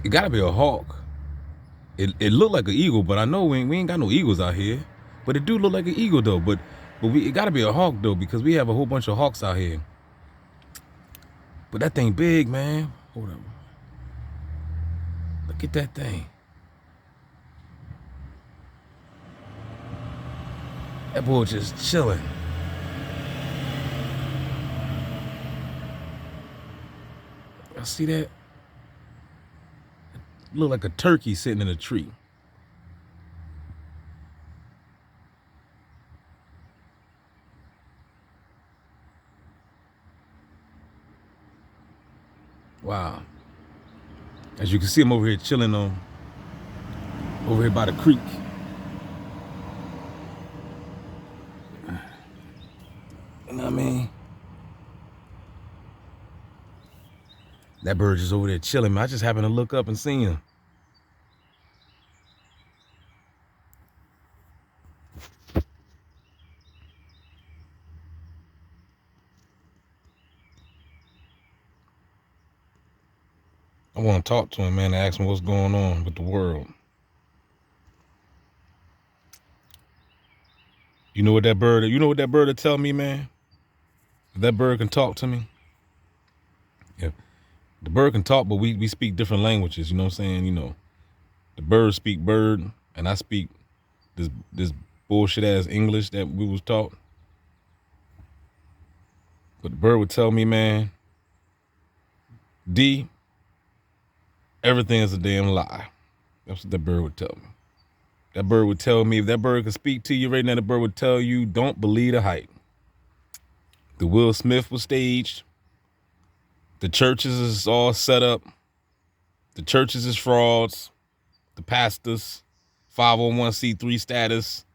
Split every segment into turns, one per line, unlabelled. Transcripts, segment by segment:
It gotta be a hawk. It looked like an eagle, but I know we ain't got no eagles out here. But it do look like an eagle though. But it gotta be a hawk though, because we have a whole bunch of hawks out here. But that thing big, man. Hold up. Look at that thing. That boy just chilling. I see that. Look like a turkey sitting in a tree. Wow. As you can see, I'm over here chilling over here by the creek. You know what I mean? That bird just over there chilling, man. I just happened to look up and see him. I want to talk to him, man, and ask him what's going on with the world. You know what that bird will tell me, man? If that bird can talk to me. Yeah. The bird can talk, but we speak different languages, you know what I'm saying? You know, the birds speak bird, and I speak this bullshit ass English that we was taught. But the bird would tell me, man, D, everything is a damn lie. That's what that bird would tell me. That bird would tell me, if that bird could speak to you right now, the bird would tell you, don't believe the hype. The Will Smith was staged. The churches is all set up. The churches is frauds. The pastors, 501c3 status.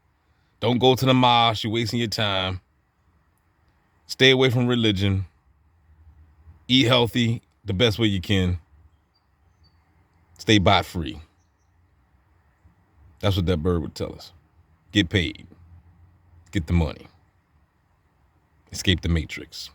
Don't go to the mosque, you're wasting your time. Stay away from religion. Eat healthy the best way you can. Stay bot free. That's what that bird would tell us. Get paid. Get the money. Escape the matrix.